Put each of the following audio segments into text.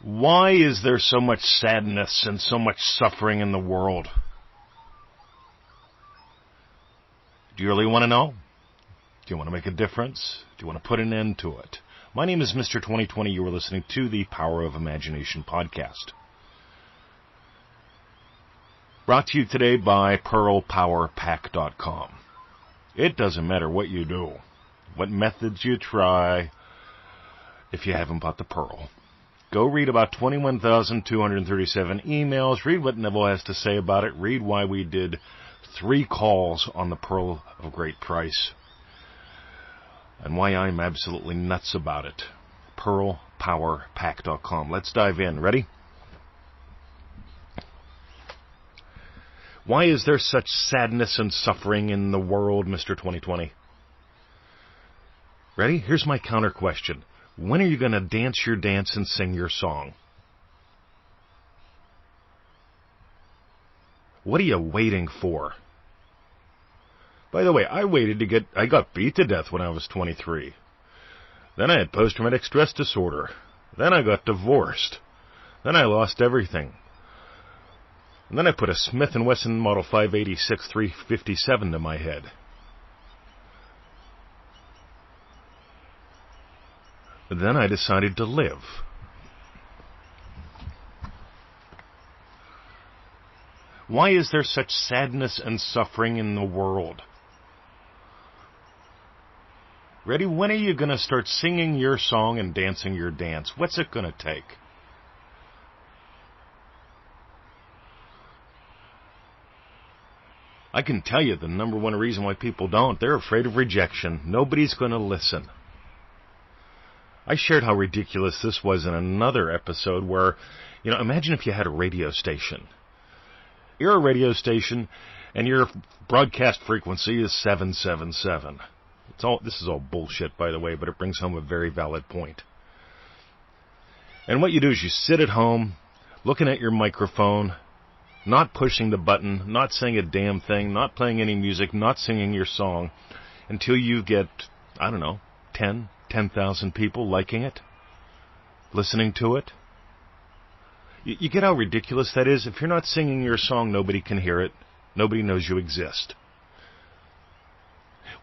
Why is there so much sadness and so much suffering in the world? Do you really want to know? Do you want to make a difference? Do you want to put an end to it? My name is Mr. 2020. You are listening to the Power of Imagination podcast. Brought to you today by PearlPowerPack.com. It doesn't matter what you do, what methods you try, if you haven't bought the Pearl. Go read about 21,237 emails, read what Neville has to say about it, read why we did 3 calls on the Pearl of great price, and why I'm absolutely nuts about it. PearlPowerPack.com. Let's dive in. Ready? Why is there such sadness and suffering in the world, Mr. 2020? Ready? Here's my counter question. When are you going to dance your dance and sing your song? What are you waiting for? By the way, I got beat to death when I was 23. Then I had post-traumatic stress disorder. Then I got divorced. Then I lost everything. And then I put a Smith & Wesson Model 586 357 to my head. Then I decided to live. Why is there such sadness and suffering in the world? Ready? When are you going to start singing your song and dancing your dance? What's it going to take? I can tell you the number one reason why people don't. They're afraid of rejection. Nobody's going to listen. I shared how ridiculous this was in another episode where, imagine if you had a radio station. You're a radio station, and your broadcast frequency is 777. This is all bullshit, by the way, but it brings home a very valid point. And what you do is you sit at home, looking at your microphone, not pushing the button, not saying a damn thing, not playing any music, not singing your song, until you get, 10,000 people liking it, listening to it. You get how ridiculous that is? If you're not singing your song, nobody can hear it. Nobody knows you exist.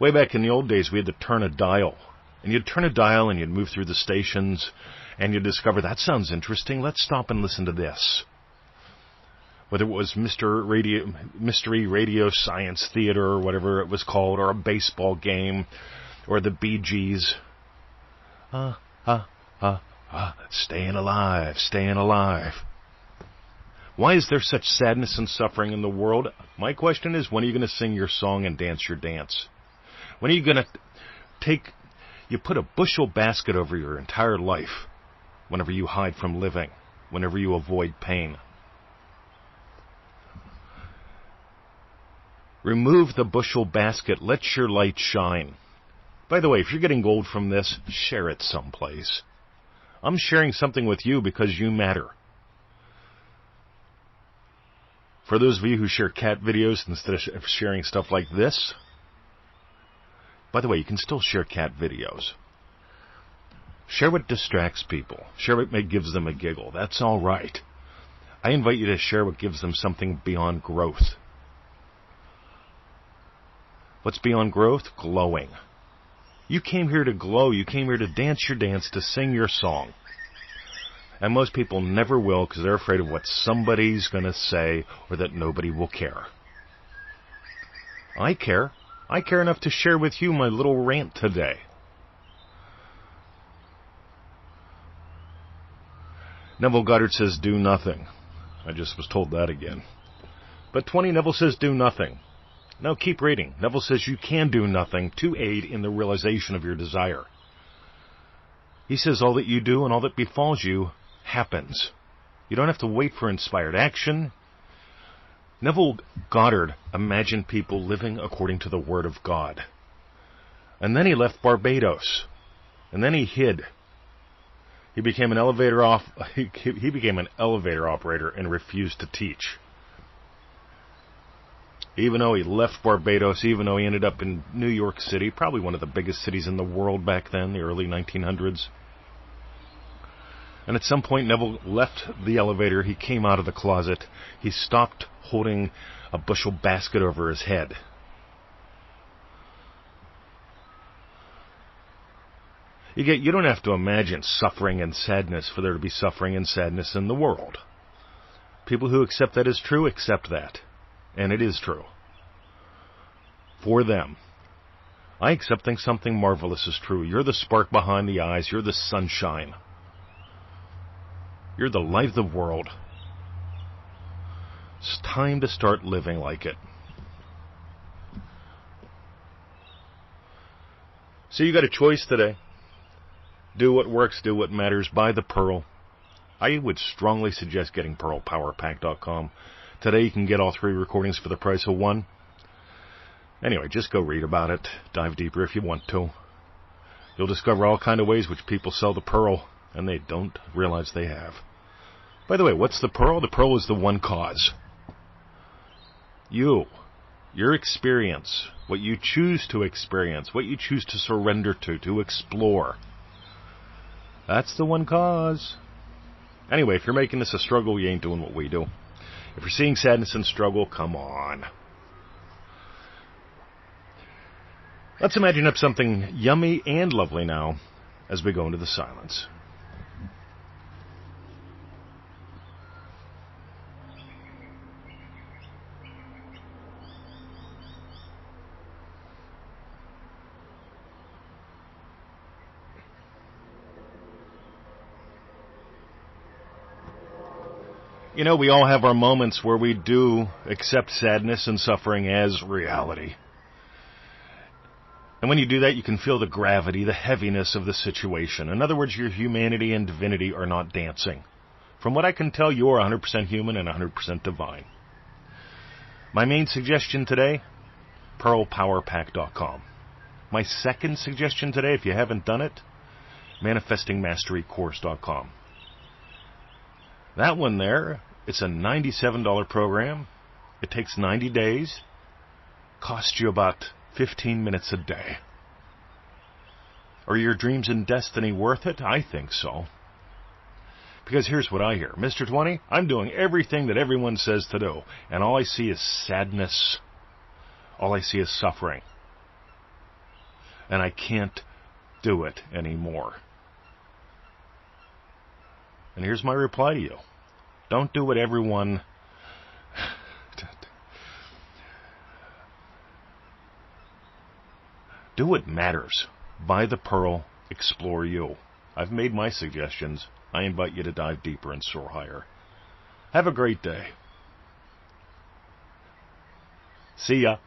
Way back in the old days, we had to turn a dial. And you'd turn a dial and you'd move through the stations and you'd discover, that sounds interesting. Let's stop and listen to this. Whether it was Mystery Radio Science Theater or whatever it was called, or a baseball game, or the Bee Gees. Staying alive, staying alive. Why is there such sadness and suffering in the world? My question is, when are you going to sing your song and dance your dance? When are you going to you put a bushel basket over your entire life whenever you hide from living, whenever you avoid pain? Remove the bushel basket, let your light shine. By the way, if you're getting gold from this, share it someplace. I'm sharing something with you because you matter. For those of you who share cat videos instead of sharing stuff like this, by the way, you can still share cat videos. Share what distracts people. Share what gives them a giggle. That's all right. I invite you to share what gives them something beyond growth. What's beyond growth? Glowing. You came here to glow. You came here to dance your dance, to sing your song. And most people never will because they're afraid of what somebody's going to say or that nobody will care. I care. I care enough to share with you my little rant today. Neville Goddard says, do nothing. I just was told that again. But 20 Neville says, do nothing. Now keep reading. Neville says you can do nothing to aid in the realization of your desire. He says all that you do and all that befalls you happens. You don't have to wait for inspired action. Neville Goddard imagined people living according to the Word of God. And then he left Barbados. And then he hid. He became an elevator operator and refused to teach. Even though he left Barbados, even though he ended up in New York City, probably one of the biggest cities in the world back then, the early 1900s. And at some point, Neville left the elevator. He came out of the closet. He stopped holding a bushel basket over his head. You don't have to imagine suffering and sadness for there to be suffering and sadness in the world. People who accept that as true, accept that. And it is true. For them. I accept something marvelous is true. You're the spark behind the eyes. You're the sunshine. You're the light of the world. It's time to start living like it. So you got a choice today. Do what works, do what matters. Buy the Pearl. I would strongly suggest getting pearlpowerpack.com. Today you can get all 3 recordings for the price of 1. Anyway, just go read about it. Dive deeper if you want to. You'll discover all kind of ways which people sell the Pearl, and they don't realize they have. By the way, what's the Pearl? The Pearl is the one cause. You. Your experience. What you choose to experience. What you choose to surrender to explore. That's the one cause. Anyway, if you're making this a struggle, you ain't doing what we do. If you're seeing sadness and struggle, come on. Let's imagine up something yummy and lovely now as we go into the silence. You know, we all have our moments where we do accept sadness and suffering as reality. And when you do that, you can feel the gravity, the heaviness of the situation. In other words, your humanity and divinity are not dancing. From what I can tell, you are 100% human and 100% divine. My main suggestion today, pearlpowerpack.com. My second suggestion today, if you haven't done it, manifestingmasterycourse.com. That one there, it's a $97 program. It takes 90 days. Costs you about 15 minutes a day. Are your dreams and destiny worth it? I think so. Because here's what I hear. Mr. 20, I'm doing everything that everyone says to do. And all I see is sadness. All I see is suffering. And I can't do it anymore. And here's my reply to you. Don't do what everyone... Do what matters. Buy the Pearl. Explore you. I've made my suggestions. I invite you to dive deeper and soar higher. Have a great day. See ya.